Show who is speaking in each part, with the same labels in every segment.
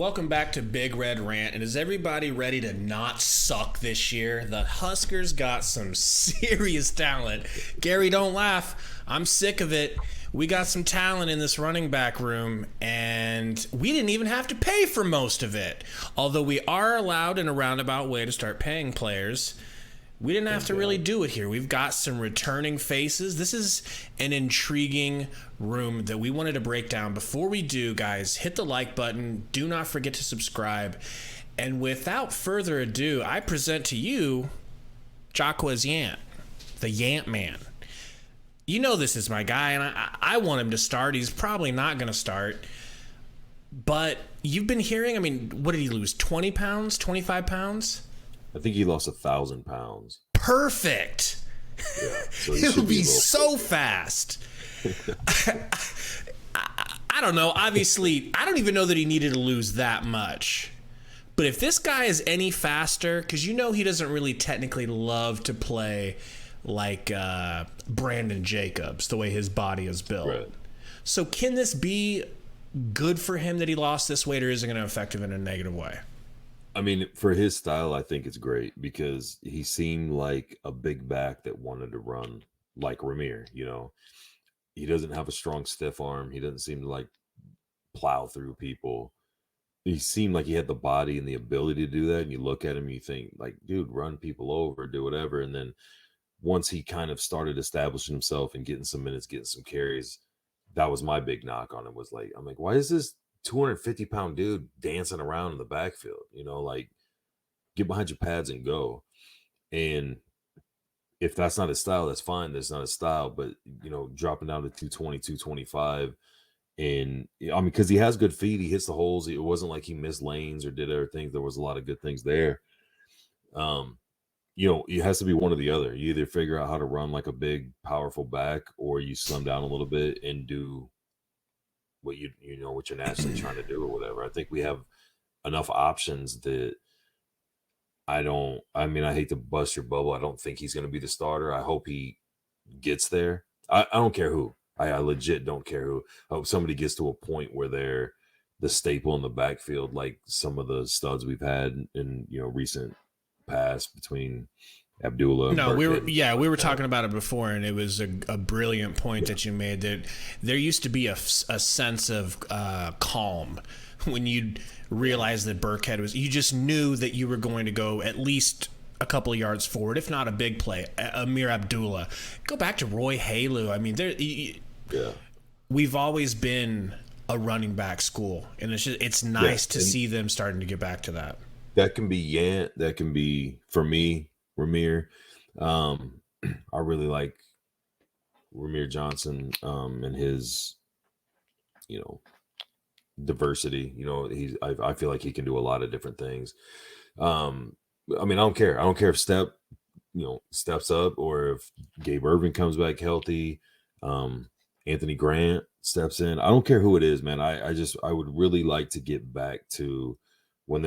Speaker 1: Welcome back to Big Red Rant. And is everybody ready to not suck this year? The Huskers got some serious talent. Gary, don't laugh. I'm sick of it. We got some talent in this running back room, and we didn't even have to pay for most of it. Although we are allowed in a roundabout way to start paying players. We didn't have to really do it here. We've got some returning faces. This is an intriguing room that we wanted to break down. Before we do, guys, hit the like button. Do not forget to subscribe. And without further ado, I present to you Jaquez Yant, the Yant Man. You know this is my guy, and I want him to start. He's probably not going to start. But you've been hearing, what did he lose? 20 pounds? 25 pounds?
Speaker 2: I think he lost 1,000 pounds.
Speaker 1: Perfect.
Speaker 2: Yeah, so
Speaker 1: He'll be so fast. I don't know. Obviously, I don't even know that he needed to lose that much. But if this guy is any faster, because you know he doesn't really technically love to play like Brandon Jacobs, the way his body is built.
Speaker 2: Right.
Speaker 1: So can this be good for him that he lost this weight, or is it going to affect him in a negative way?
Speaker 2: I mean, for his style, I think it's great because he seemed like a big back that wanted to run like Rhamir. He doesn't have a strong stiff arm. He doesn't seem to like plow through people. He seemed like he had the body and the ability to do that. And you look at him, you think like, dude, run people over, do whatever. And then once he kind of started establishing himself and getting some minutes, getting some carries, that was my big knock on him. Was like, I'm like, why is this 250-pound dude dancing around in the backfield? Like, get behind your pads and go. And if that's not his style, that's fine. That's not his style. But dropping down to 220, 225, and because he has good feet, he hits the holes. It wasn't like he missed lanes or did other things. There was a lot of good things there. It has to be one or the other. You either figure out how to run like a big, powerful back, or you slim down a little bit and do what what you're naturally trying to do or whatever. I think we have enough options that I hate to bust your bubble. I don't think he's going to be the starter. I hope he gets there. I don't care who. I legit don't care who. I hope somebody gets to a point where they're the staple in the backfield, like some of the studs we've had in recent past between Abdullah.
Speaker 1: No, we were talking about it before, and it was a brilliant point that you made, that there used to be a sense of calm when you realized that Burkhead you just knew that you were going to go at least a couple of yards forward, if not a big play. Amir Abdullah, go back to Roy Halu. We've always been a running back school, and it's nice to see them starting to get back to that.
Speaker 2: That can be Yant. That can be, for me, Rhamir. I really like Ramir Johnson and his, diversity. I feel like he can do a lot of different things. I don't care. I don't care if steps up, or if Gabe Irvin comes back healthy. Anthony Grant steps in. I don't care who it is, man. I would really like to get back to when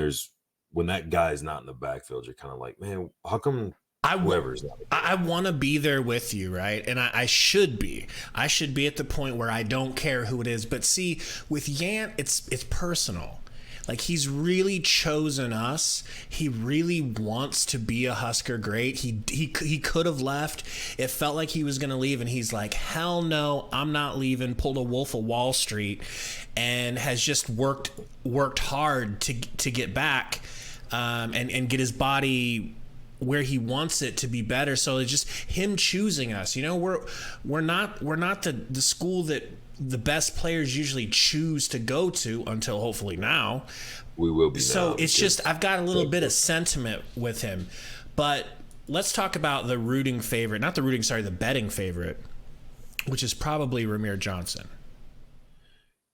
Speaker 2: that guy's not in the backfield. You're kind of like, man, how come whoever's not?
Speaker 1: I want to be there with you, right? And I should be. I should be at the point where I don't care who it is. But see, with Yant, it's personal. Like, he's really chosen us. He really wants to be a Husker great. He could have left. It felt like he was going to leave, and he's like, hell no, I'm not leaving. Pulled a Wolf of Wall Street, and has just worked hard to get back and get his body where he wants it to be better. So it's just him choosing us. We're not the school that the best players usually choose to go to, until hopefully now.
Speaker 2: We will be.
Speaker 1: So it's just, I've got a little bit of sentiment with him. But let's talk about the betting favorite, which is probably Ramir Johnson.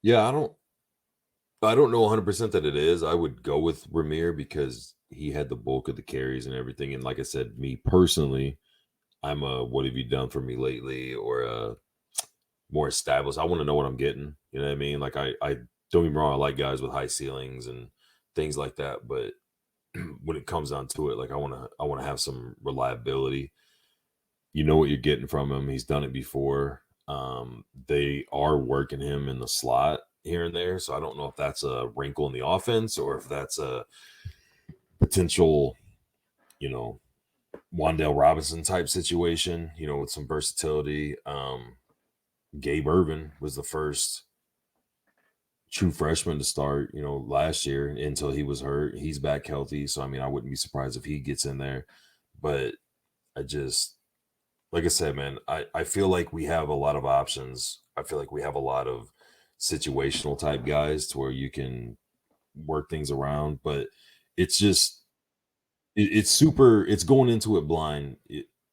Speaker 2: Yeah, I don't know 100% that it is. I would go with Rhamir because he had the bulk of the carries and everything. And like I said, me personally, I'm a what have you done for me lately, or a more established. I want to know what I'm getting. You know what I mean? Like, I don't get me wrong, I like guys with high ceilings and things like that. But when it comes down to it, like, I want to have some reliability. You know what you're getting from him. He's done it before. They are working him in the slot, here and there. So I don't know if that's a wrinkle in the offense or if that's a potential, you know, Wandale Robinson type situation, you know, with some versatility. Gabe Irvin was the first true freshman to start, you know, last year until he was hurt. He's back healthy. So, I mean, I wouldn't be surprised if he gets in there. But I just, like I said, man, I feel like we have a lot of options. I feel like we have a lot of situational type guys to where you can work things around. But it's just, it's going into it blind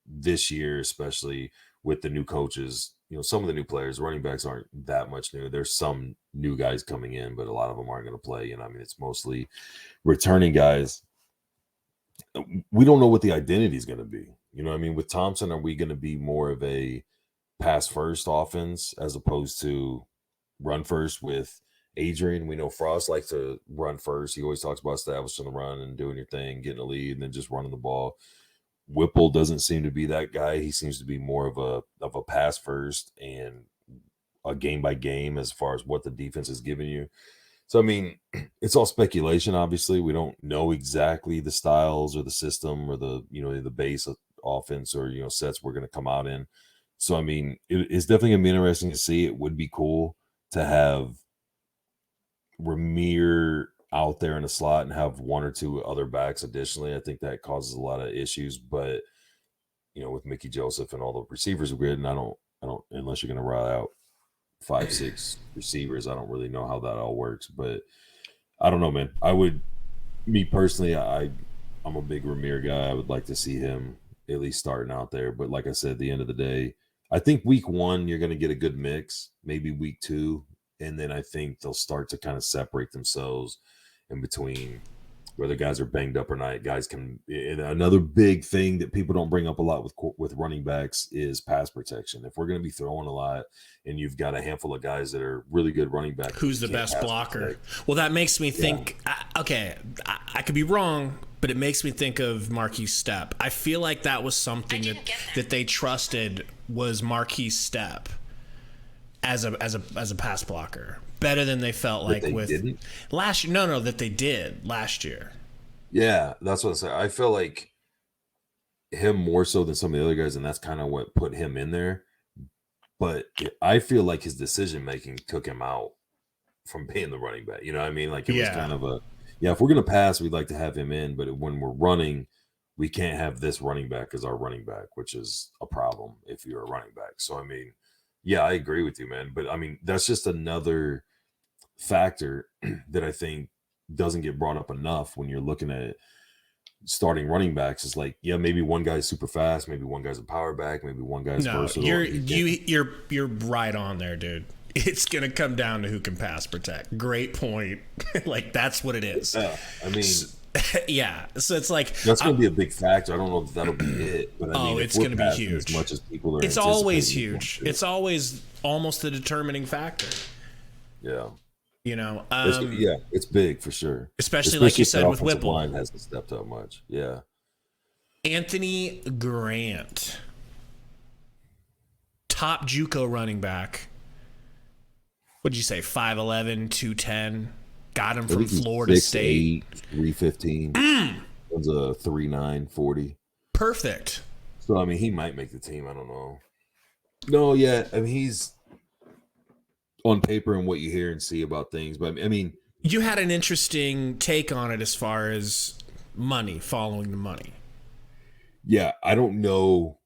Speaker 2: this year, especially with the new coaches. You know, some of the new players, running backs aren't that much new. There's some new guys coming in, but a lot of them aren't going to play. And I mean, it's mostly returning guys. We don't know what the identity is going to be. You know what I mean? With Thompson, are we going to be more of a pass first offense as opposed to run first with Adrian? We know Frost likes to run first. He always talks about establishing the run and doing your thing, getting a lead, and then just running the ball. Whipple doesn't seem to be that guy. He seems to be more of a pass first and a game by game as far as what the defense is giving you. So I mean, it's all speculation. Obviously, we don't know exactly the styles or the system or the the base of offense or sets we're going to come out in. So I mean, it's definitely going to be interesting to see. It would be cool to have Rhamir out there in the slot and have one or two other backs additionally. I think that causes a lot of issues, but with Mickey Joseph and all the receivers are good, and I don't unless you're going to ride out 5-6 receivers, I don't really know how that all works. But I don't know, man. Me personally, I'm a big Ramir guy. I would like to see him at least starting out there. But like I said, at the end of the day, I think week 1 you're going to get a good mix. Maybe week 2, and then I think they'll start to kind of separate themselves in between whether guys are banged up or not. Guys can. And another big thing that people don't bring up a lot with running backs is pass protection. If we're going to be throwing a lot, and you've got a handful of guys that are really good running back,
Speaker 1: who's the best blocker? Well, that makes me think. Yeah. Okay, I could be wrong, but it makes me think of Marquise Stepp. I feel like that was something that they trusted was Marquise Stepp as a pass blocker. Better than they felt like with last year. No, that they did last year.
Speaker 2: Yeah, that's what I say. I feel like him more so than some of the other guys, and that's kind of what put him in there. But I feel like his decision making took him out from being the running back. You know what I mean? Like it was kind of if we're gonna pass, we'd like to have him in, but when we're running, we can't have this running back as our running back, which is a problem if you're a running back. So I mean, yeah, I agree with you, man. But I mean, that's just another factor that I think doesn't get brought up enough when you're looking at starting running backs. Is like, yeah, maybe one guy's super fast, maybe one guy's a power back, maybe one guy's versatile.
Speaker 1: You're right on there, dude. It's gonna come down to who can pass protect. Great point. Like that's what it is.
Speaker 2: Yeah, I mean.
Speaker 1: Yeah, so it's like
Speaker 2: that's going to be a big factor. I don't know if that'll be it, but I mean,
Speaker 1: it's going to be huge.
Speaker 2: As much as people are,
Speaker 1: it's always huge. It's always almost the determining factor.
Speaker 2: Yeah,
Speaker 1: it's
Speaker 2: big for sure.
Speaker 1: Especially like you said with Whipple,
Speaker 2: line hasn't stepped up much. Yeah,
Speaker 1: Anthony Grant, top JUCO running back. What'd you say? 5'11", 210. Got him from Florida
Speaker 2: 6'8",
Speaker 1: State.
Speaker 2: 315. One's a 3'9", 40.
Speaker 1: Perfect.
Speaker 2: So, I mean, he might make the team. I don't know. No, yeah. I mean, he's on paper and what you hear and see about things. But, I mean.
Speaker 1: You had an interesting take on it as far as money, following the money.
Speaker 2: Yeah, I don't know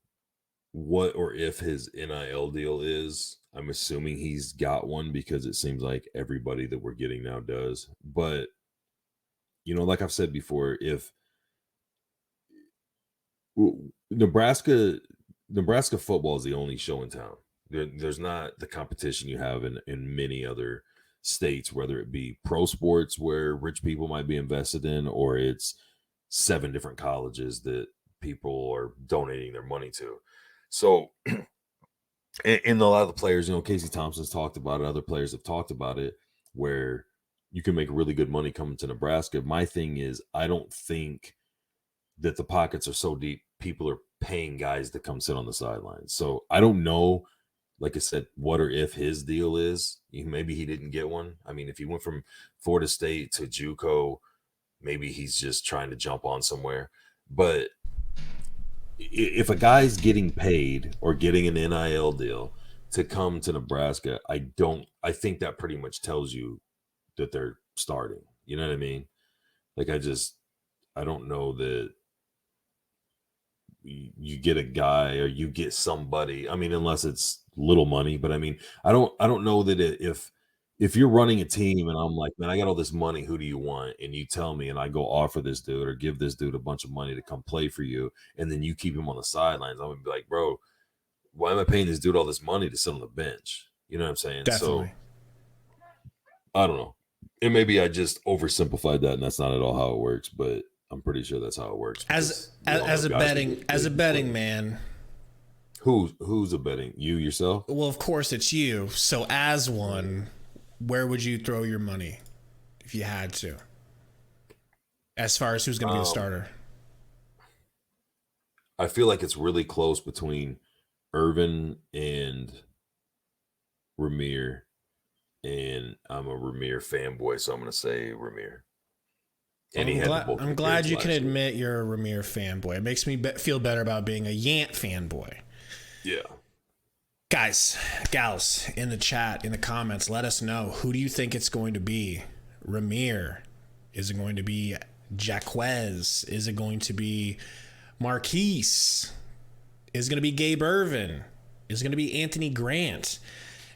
Speaker 2: what or if his NIL deal is. I'm assuming he's got one because it seems like everybody that we're getting now does. But, like I've said before, if Nebraska football is the only show in town, there's not the competition you have in many other states, whether it be pro sports where rich people might be invested in, or it's 7 different colleges that people are donating their money to. So and a lot of the players, Casey Thompson's talked about it. Other players have talked about it where you can make really good money coming to Nebraska. My thing is, I don't think that the pockets are so deep, people are paying guys to come sit on the sidelines. So I don't know like I said, what or if his deal is. Maybe he didn't get one. I mean, if he went from Florida State to JUCO, maybe he's just trying to jump on somewhere. But if a guy's getting paid or getting an NIL deal to come to Nebraska, I think that pretty much tells you that they're starting. You know what I mean? Like, I don't know that you get a guy or you get somebody. I mean, unless it's little money, but I mean, I don't know that if you're running a team and I'm like, man, I got all this money, who do you want? And you tell me, and I go offer this dude or give this dude a bunch of money to come play for you, and then you keep him on the sidelines, I'm gonna be like, bro, why am I paying this dude all this money to sit on the bench? You know what I'm saying?
Speaker 1: Definitely.
Speaker 2: So I don't know. And maybe I just oversimplified that, and that's not at all how it works, but I'm pretty sure that's how it works.
Speaker 1: As a betting man.
Speaker 2: Who's a betting? You yourself?
Speaker 1: Well, of course it's you. So as one, where would you throw your money if you had to? As far as who's going to be the starter?
Speaker 2: I feel like it's really close between Irvin and Rhamir, and I'm a Rhamir fanboy, so I'm going to say Rhamir. And
Speaker 1: I'm glad you can admit you're a Rhamir fanboy. It makes me feel better about being a Yant fanboy.
Speaker 2: Yeah.
Speaker 1: Guys, gals, in the chat, in the comments, let us know. Who do you think it's going to be? Rhamir? Is it going to be Jacquez? Is it going to be Marquise? Is it going to be Gabe Irvin? Is it going to be Anthony Grant?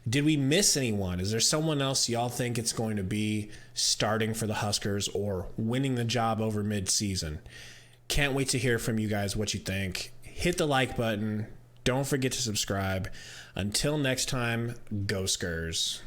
Speaker 1: Did we miss anyone? Is there someone else y'all think it's going to be starting for the Huskers or winning the job over mid-season? Can't wait to hear from you guys what you think. Hit the like button. Don't forget to subscribe. Until next time, go Skurs.